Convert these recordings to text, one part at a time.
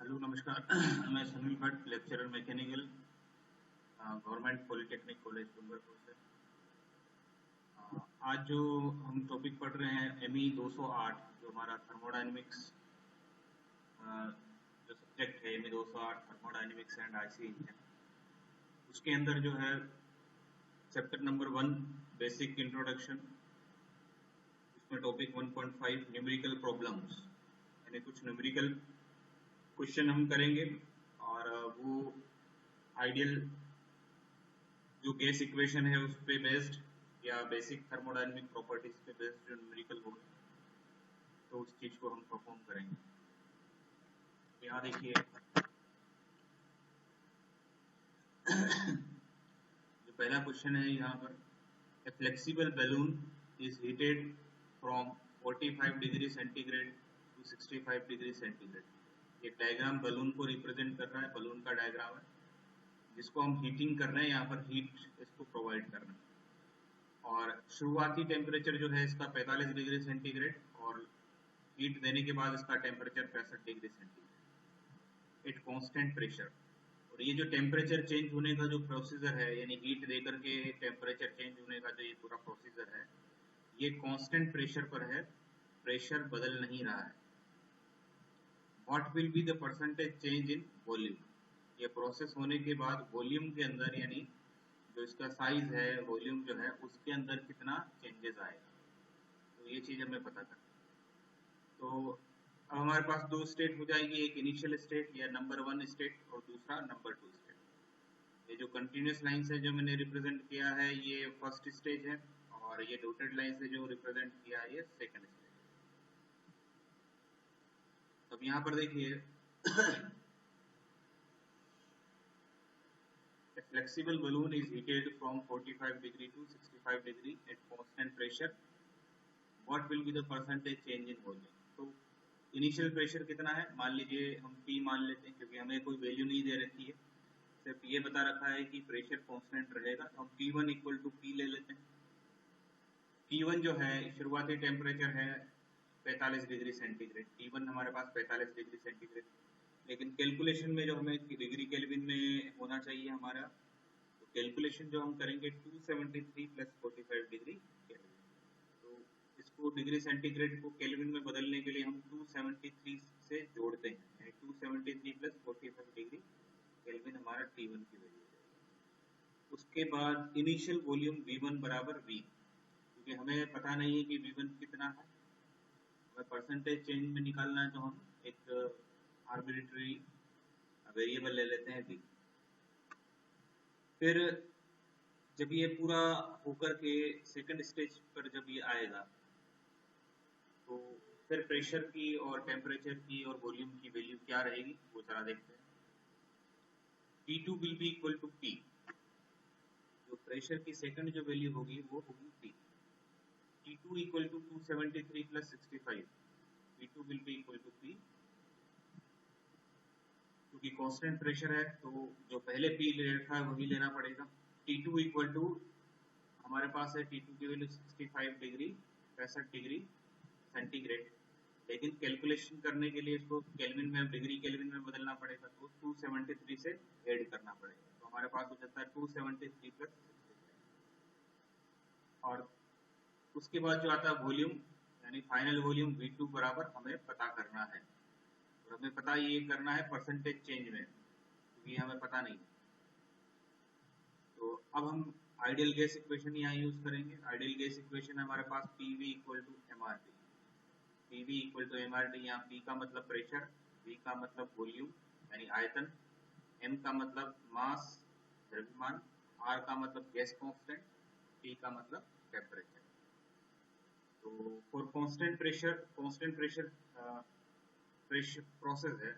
Hello नमस्कार। मैं Sunil Bhatt, lecturer mechanical, government polytechnic college Dungarpur से। आज जो हम टॉपिक पढ़ रहे हैं एमई 208, जो हमारा थर्मोडायनेमिक्स जो सब्जेक्ट है, ME 208 thermodynamics and IC engine, उसके अंदर जो है चैप्टर नंबर 1 बेसिक इंट्रोडक्शन, उसमें टॉपिक 1.5 न्यूमेरिकल प्रॉब्लम्स, यानी कुछ न्यूमेरिकल क्वेश्चन हम करेंगे और वो आइडियल जो गैस इक्वेशन है उस पे बेस्ड या बेसिक थर्मोडायनेमिक प्रॉपर्टीज पे बेस्ड जो न्यूमेरिकल होगा, तो उस चीज को हम परफॉर्म करेंगे। यहाँ देखिए जो पहला क्वेश्चन है यहाँ पर, A flexible balloon is heated from 45 degree centigrade to 65 degree centigrade. ये डायग्राम बलून को रिप्रेजेंट कर रहा है, बलून का डायग्राम है जिसको हम हीटिंग कर रहे हैं, यहाँ पर हीट इसको प्रोवाइड करना है। और शुरुआती टेम्परेचर जो है इसका 45 डिग्री सेंटीग्रेड और हीट देने के बाद इसका temperature 65 degree centigrade at constant pressure. और ये जो टेम्परेचर चेंज होने का जो प्रोसीजर है, यानी हीट दे करके टेम्परेचर चेंज होने का जो ये पूरा प्रोसीजर है, ये कांस्टेंट प्रेशर पर है, प्रेशर बदल नहीं रहा है। What will be the percentage change in volume. ये प्रोसेस होने के बाद वॉल्यूम के अंदर, यानी जो इसका साइज है, वॉल्यूम जो है उसके अंदर कितना चेंजेस आएगा, तो ये चीज हमें पता करना। तो अब हमारे पास दो स्टेट हो जाएगी, एक इनिशियल स्टेट या नंबर 1 स्टेट और दूसरा नंबर 2 स्टेट। ये जो कंटिन्यूस लाइन से जो मैंने रिप्रेजेंट किया है ये फर्स्ट स्टेज है, और ये डॉटेड लाइन से जो रिप्रेजेंट किया है ये सेकंड स्टेज। अब यहाँ पर देखिए a flexible balloon is heated from 45 degree to 65 degree at constant pressure. What will be the percentage change in volume? तो इनिशियल प्रेशर कितना है, मान लीजिए हम P मान लेते हैं, क्योंकि हमें कोई वैल्यू नहीं दे रखी है, सिर्फ ये बता रखा है कि प्रेशर कांस्टेंट रहेगा, तो हम P1 इक्वल टू P ले लेते हैं। P1 जो है शुरुआती टेम्परेचर है 45 डिग्री सेंटीग्रेड, T1 हमारे पास 45 डिग्री सेंटीग्रेड, लेकिन कैलकुलेशन में जो हमें डिग्री केल्विन में होना चाहिए हमारा, तो कैलकुलेशन जो हम करेंगे 273 प्लस 45 डिग्री केल्विन। तो इसको डिग्री सेंटीग्रेड को केल्विन में बदलने के लिए हम 273 से जोड़ते हैं, यानी 273 प्लस 45 डिग्री केल्विन हमारा T1 की वैल्यू है। उसके बाद इनिशियल वॉल्यूम V1 बराबर V, क्योंकि हमें पता नहीं है कि V1 कितना है, हमें परसेंटेज चेंज में निकालना है, तो हम एक आर्बिट्रेरी वेरिएबल ले लेते हैं V। फिर जब ये पूरा होकर के सेकंड स्टेज पर जब ये आएगा, तो फिर प्रेशर की और टेम्परेचर की और वॉल्यूम की वैल्यू क्या रहेगी वो जरा देखते हैं। T2 will be equal to P, जो प्रेशर की सेकंड जो वैल्यू होगी वो होगी P। T2 equal to 273 plus 65, P2 will be equal to P, क्योंकि कांस्टेंट प्रेशर है तो जो पहले P ले रखा है वही लेना पड़ेगा। T2 इक्वल टू हमारे पास है T2 की वैल्यू 65 डिग्री 65 डिग्री सेंटीग्रेड, लेकिन कैलकुलेशन करने के लिए इसको केल्विन में, डिग्री केल्विन में बदलना पड़ेगा, तो 273 से ऐड करना पड़ेगा, तो हमारे पास हो जाता है 273 प्लस 65। और उसके बाद जो आता है वॉल्यूम, यानी फाइनल वॉल्यूम V2 बराबर हमें पता करना है, और हमें पता ये करना है परसेंटेज चेंज में, क्योंकि हमें पता नहीं। तो अब हम आइडियल गैस इक्वेशन यहाँ यूज करेंगे। आइडियल गैस इक्वेशन हमारे पास PV equal to MRT, PV equal to MRT, यहाँ P का मतलब प्रेशर, V का मतलब वॉल्यूम यानी आयतन, M का मतलब मास द्रव्यमान, R का मतलब गैस कांस्टेंट, T का मतलब टेम्परेचर। तो फॉर कांस्टेंट प्रेशर प्रोसेस है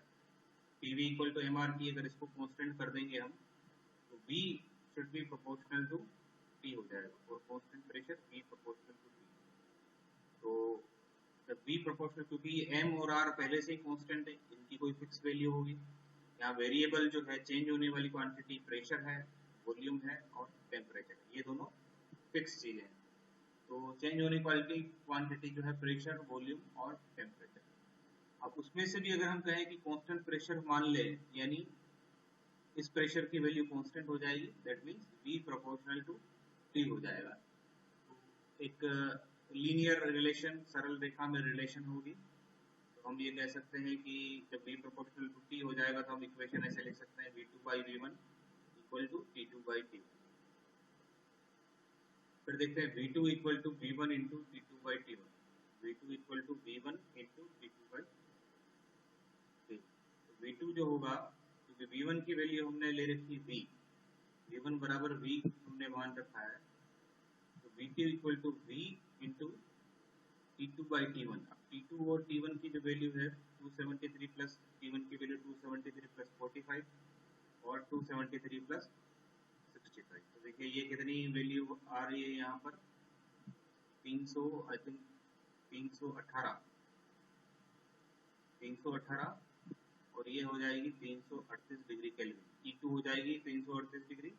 PV इक्वल टू MRT, अगर इसको कांस्टेंट कर देंगे हम तो V should be proportional to T हो जाएगा, for constant pressure V proportional to T। तो जब V प्रोपोर्शनल, क्योंकि M और R पहले से ही कांस्टेंट है, इनकी कोई फिक्स वैल्यू होगी, यहाँ वेरिएबल जो है चेंज होने वाली क्वांटिटी प्रेशर है, वॉल्यूम है और टेम्परेचर, ये दोनों फिक्स चीजें हैं। तो चेंज होने वाली क्वांटिटी जो है प्रेशर, वॉल्यूम और टेम्परेचर। अब उसमें से भी अगर हम कहें कि कांस्टेंट प्रेशर मान ले, यानी इस प्रेशर की वैल्यू कांस्टेंट हो जाएगी, that means V proportional to T हो जाएगा। एक लीनियर रिलेशन, सरल रेखा में रिलेशन होगी, तो हम ये कह सकते हैं कि जब V प्रोपोर्शनल टू T हो जाएगा तो हम इक्वेशन ऐसे लिख सकते हैं V2 by V1 equal to T2 by T1। फिर देखते हैं V2 equal to V1 into T2 by T1, V2 equal to V1 into T2 by T। तो V2 जो होगा, क्योंकि V1 की वैल्यू हमने ले रखी V, V1 बराबर V हमने मान रखा है, तो V2 equal to V into T2 by T1। अब T2 और T1 की जो वैल्यू है 273 प्लस T1 की वैल्यू 273 प्लस 45 और 273 प्लस 65। तो देखिए ये कितनी वैल्यू आ रही है यहाँ पर, 300, आई थिंक 318 और ये हो जाएगी 338 डिग्री केल्विन। T2 हो जाएगी 338 डिग्री,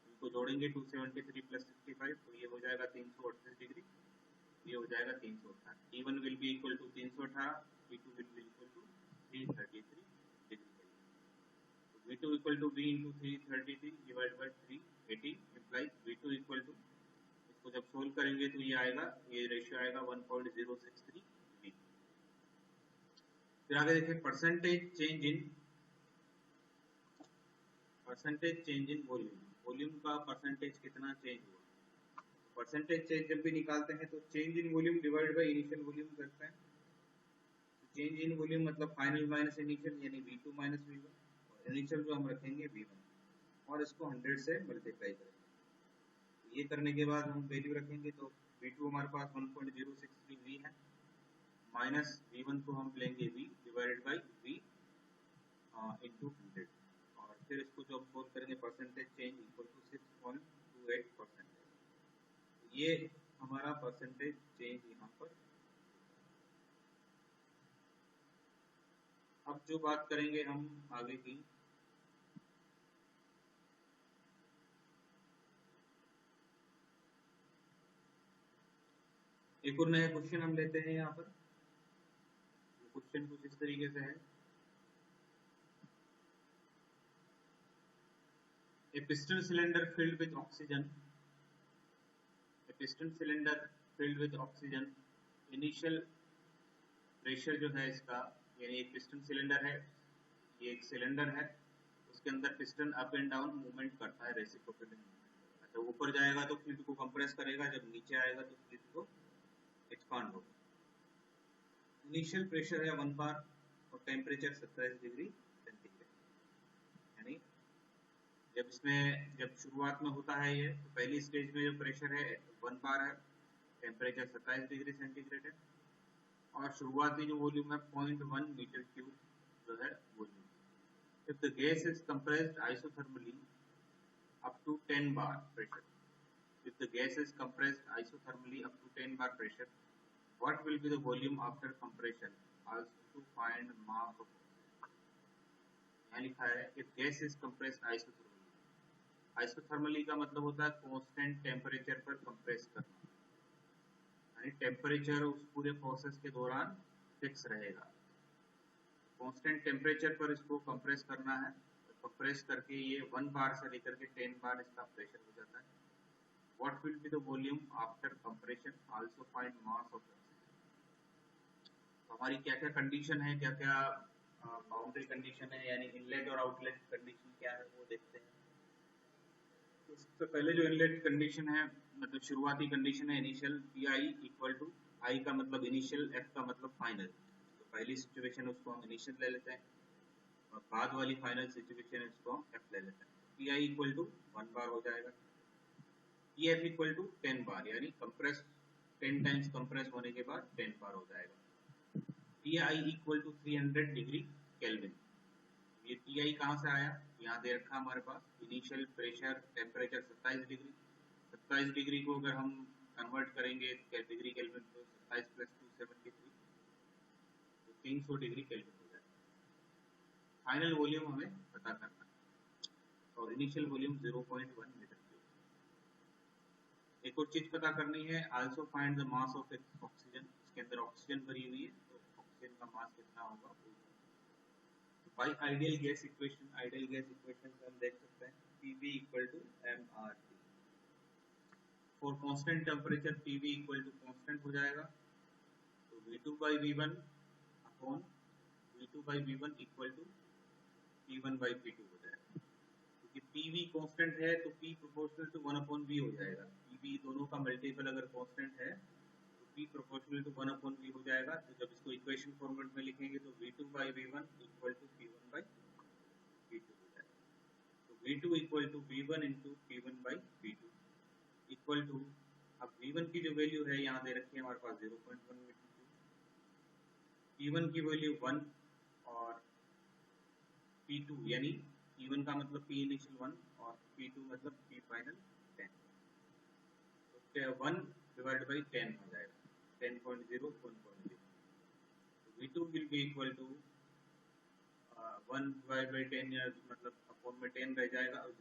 इनको जोड़ेंगे 273 प्लस 65 तो ये हो जाएगा 338 डिग्री, ये हो जाएगा 318। T1 will be equal to 318, T2 will be equal to 333 degree kelvin. तो V2 equal to V into 333 divided by 380 implies V2 equal to, इसको जब सोल्व करेंगे तो ये आएगा, ये रेशियो आएगा 1.063 V। फिर आगे देखिए परसेंटेज चेंज इन वॉल्यूम का परसेंटेज कितना चेंज हुआ। परसेंटेज चेंज जब भी निकालते हैं तो change in volume divide by initial volume करते हैं। चेंज इन वॉल्यूम मतलब फाइनल माइनस इनिशियल, यानी V2 माइनस V1, और इनिशियल जो हम रखेंगे V1 और इसको 100 से मल्टीप्लाई करेंगे। ये करने के बाद हम वैल्यू रखेंगे तो V2 हमारे पास 1.063 V है, माइनस V1 को हम लेंगे V divided by V into 100, और फिर इसको जो हम सोल्व करेंगे परसेंटेज चेंज इक्वल टू 6.28%। ये हमारा परसेंटेज चेंज यहाँ पर। अब जो बात करेंगे हम आगे की, एक और नया क्वेश्चन हम लेते हैं यहाँ पर। क्वेश्चन कुछ इस तरीके से है, a piston cylinder filled with oxygen, a piston cylinder filled with oxygen, initial pressure जो है इसका, यानी एक पिस्टन सिलेंडर है, ये एक सिलेंडर है, उसके अंदर piston up and down movement करता है रेसिप्रोकली। जब ऊपर जाएगा तो फ्लूइड को कंप्रेस करेगा, जब नीचे आएगा तो फ्लूइड को एक्सपांड होगा। इनिशियल प्रेशर है 1 बार और टेम्परेचर 27 डिग्री सेंटीग्रेड। यानी जब शुरुआत में होता है ये, तो पहली स्टेज में जो प्रेशर है 1 बार है, टेम्परेचर 27 डिग्री सेंटीग्रेड है, और शुरुआती जो वॉल्यूम है 0.1 मीटर क्यूब जो है volume. If the gas is compressed isothermally up to 10 bar pressure, if the gas is compressed isothermally up to 10 bar pressure, what will be the volume after compression? Also to find mass of oxygen. यहाँ लिखा है if gas is compressed isothermally. Isothermally का मतलब होता है constant temperature पर compress करना, यानी टेम्परेचर उस पूरे प्रोसेस के दौरान फिक्स रहेगा। कांस्टेंट टेम्परेचर पर इसको कंप्रेस करना है, तो कंप्रेस करके ये 1 बार से लेकर के 10 बार इसका प्रेशर हो जाता है। What will be the volume after compression, also find mass of oxygen. तो हमारी क्या क्या कंडीशन है, क्या क्या बाउंड्री कंडीशन है, यानी इनलेट और आउटलेट कंडीशन क्या है वो देखते हैं। तो सबसे पहले जो इनलेट कंडीशन है, मतलब शुरुआती कंडीशन है initial, Pi equal to, I का मतलब इनिशियल, F का मतलब फाइनल। तो पहली सिचुएशन उसको हम इनिशियल ले लेते हैं और बाद वाली फाइनल सिचुएशन उसको हम F ले लेते हैं। Pi इक्वल टू 1 बार हो जाएगा, Pf इक्वल टू 10 बार, यानी कंप्रेस 10 टाइम्स कंप्रेस होने के बाद 10 बार हो जाएगा। Pi equal to 300 degree Kelvin. ये Pi कहाँ से आया, यहाँ दे रखा हमारे पास initial pressure temperature 27 degree. 27 degree को अगर हम कन्वर्ट करेंगे डिग्री केल्विन तो 27 प्लस 273 तो 300 डिग्री केल्विन हो जाएगा। फाइनल वॉल्यूम हमें पता करना है और इनिशियल वॉल्यूम 0.1 मीटर क्यूब। एक और चीज पता करनी है, also find the mass of oxygen. इसके अंदर ऑक्सीजन भरी हुई है, तो ऑक्सीजन का मास कितना होगा। बाई आइडियल गैस इक्वेशन हम देख सकते हैं PV equal to MRT। For constant temperature PV equal to constant हो जाएगा, तो V2 by V1 upon V2 by V1 equal to P1 by P2 हो जाएगा। क्योंकि PV कांस्टेंट है तो P proportional to 1 upon V हो जाएगा। PV दोनों का मल्टीपल अगर कांस्टेंट है तो P proportional to 1 upon V हो जाएगा। तो जब इसको इक्वेशन फॉर्मेट में लिखेंगे तो V2 by V1 equal to P1 by P2 हो जाएगा। तो V2 equal to V1 into P1 by P2 equal to, अब V1 की जो वैल्यू है यहाँ दे रखी है हमारे पास 0.1 मीटर क्यूब, P1 की वैल्यू 1 और P2 यानी P1 का मतलब P इनिशियल 1 और P2 मतलब P फाइनल 10, तो 1 डिवाइड बाई 10 हो जाएगा 10.0 1.0। V2 will be equal to 1 divide by 10 मतलब अपॉन में 10 रह जाएगा और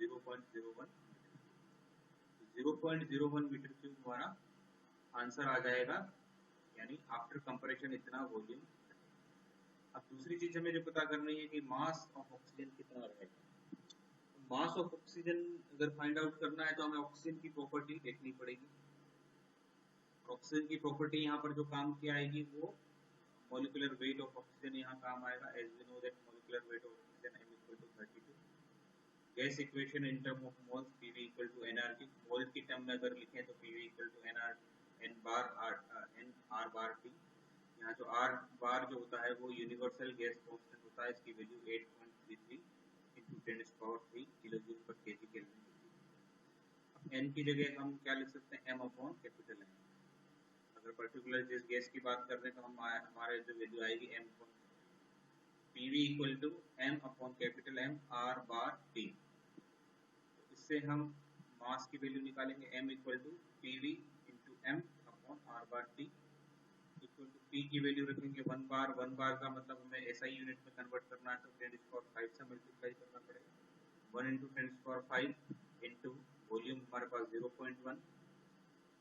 0.01 मीटर क्यूब हमारा आंसर आ जाएगा, यानी आफ्टर कंपैरिजन इतना वॉल्यूम। अब दूसरी चीज हमें जो पता करनी है कि मास ऑफ ऑक्सीजन कितना रहेगा। मास ऑफ ऑक्सीजन अगर फाइंड आउट करना है तो हमें ऑक्सीजन की प्रॉपर्टी देखनी पड़ेगी। ऑक्सीजन की प्रॉपर्टी यहाँ पर जो काम की आएगी वो molecular weight of oxygen यहाँ काम आएगा। as we know that molecular weight of oxygen m equal to 32। Gas equation in term of moles PV equal to nRT। Mole की टर्म में अगर लिखें तो PV equal to n r बार t। यहाँ जो r बार जो होता है वो यूनिवर्सल गैस कांस्टेंट होता है, इसकी वैल्यू 8.33 into 10⁻³ किलोजूल पर kg केल्विन होती है। n की जगह हम क्या लिख सकते हैं, m अपॉन कैपिटल M। अगर पर्टिकुलर जिस गैस की बात कर रहे हैं तो हम हमारे जो वैल्यू आएगी m PV equal to m upon capital M r बार t। तो इससे हम मास की वैल्यू निकालेंगे m equal to PV into m upon r बार t इक्वल टू p की वैल्यू रखेंगे 1 बार। 1 बार का मतलब हमें SI यूनिट में कन्वर्ट करना है तो 10⁻⁵ से मल्टीप्लाई करना पड़ेगा। 1 इंटू 10⁻⁵ इंटू वॉल्यूम हमारे पास 0.1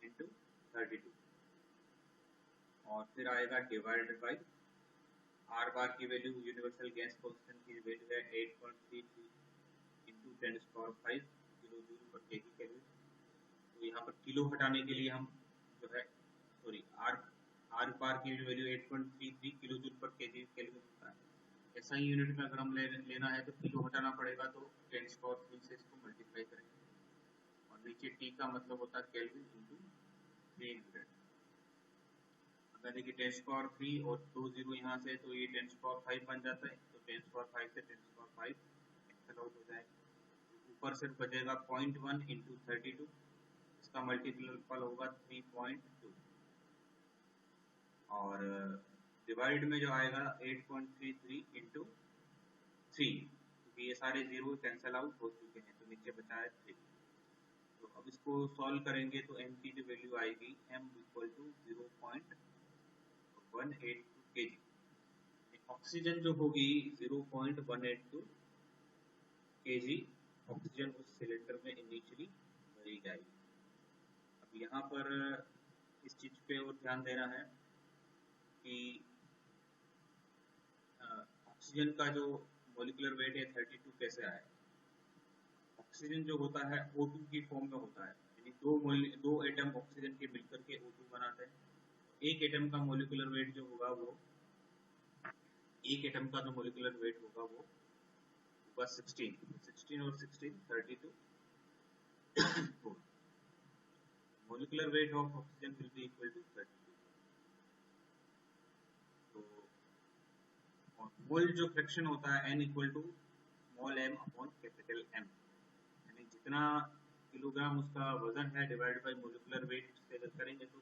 इंटू 32 और फिर आएगा डिवाइडेड बाई r बार की वैल्यू यूनिवर्सल गैस कांस्टेंट की वैल्यू है 8.33 इंटू 10⁻⁵ किलोजूल पर kg केल्विन। तो यहाँ पर किलो हटाने के लिए हम जो है r बार की वैल्यू 8.33 किलोजूल पर kg केल्विन होता है। SI यूनिट में अगर हम लेना है तो किलो हटाना पड़ेगा, तो 10⁻³ से इसको मल्टीप्लाई करेंगे और नीचे t का मतलब होता है केल्विन इंटू 300। देखिए 10⁻³ और 2 जीरो यहाँ से तो ये 10⁻⁵ बन जाता है, तो 10⁻⁵ से 10⁻⁵ कैंसिल आउट हो जाएगा। ऊपर से बचेगा 0.1 इंटू 32, इसका मल्टीपल होगा 3.2 और डिवाइड में जो आएगा 8.33 इंटू 3, क्योंकि ये सारे जीरो कैंसिल आउट हो चुके हैं तो नीचे बचा है 3। तो अब इसको सॉल्व करेंगे तो m की जो वैल्यू आएगी m equal to 0.182 kg। Oxygen जो होगी 0.182 kg ऑक्सीजन उस सिलेंडर में इनिशियली भरी जाएगी। अब यहाँ पर इस चीज पे और ध्यान देना है कि ऑक्सीजन का जो मॉलिक्यूलर वेट है 32 कैसे आया। ऑक्सीजन जो होता है O2 की फॉर्म में होता है, यानी दो एटम ऑक्सीजन के मिलकर के O2 बनाते हैं। एक एटम का मॉलिक्यूलर वेट जो होगा वो होगा 16 और 16 32 molecular weight of oxygen will be equal to 32। तो मोल जो फ्रैक्शन होता है n equal to small m upon capital M, यानी जितना किलोग्राम उसका वजन है डिवाइड बाय मॉलिक्यूलर वेट से अगर करेंगे तो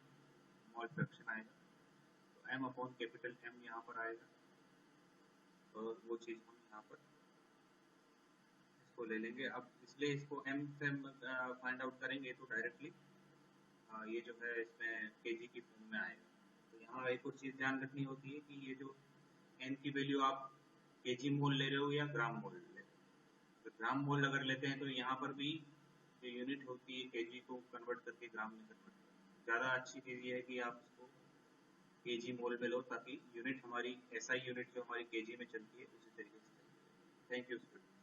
मोल फ्रैक्शन आएगा। तो m अपॉन कैपिटल M यहाँ पर आएगा और वो चीज हम यहाँ पर इसको ले लेंगे। अब इसलिए इसको m से फाइंड आउट करेंगे तो डायरेक्टली ये जो है इसमें kg की फॉर्म में आएगा। तो यहाँ एक और चीज ध्यान रखनी होती है कि ये जो n की वैल्यू आप kg मोल ले रहे हो या ग्राम मोल ले रहे हो। तो ग्राम मोल अगर लेते हैं तो यहाँ पर भी जो यूनिट होती है kg को कन्वर्ट करके ग्राम में कन्वर्ट करते हैं। ज़्यादा अच्छी चीज़ ये है कि आप इसको केजी मोल में लो ताकि यूनिट हमारी SI यूनिट जो हमारी केजी में चलती है उसी तरीके से। Thank you student.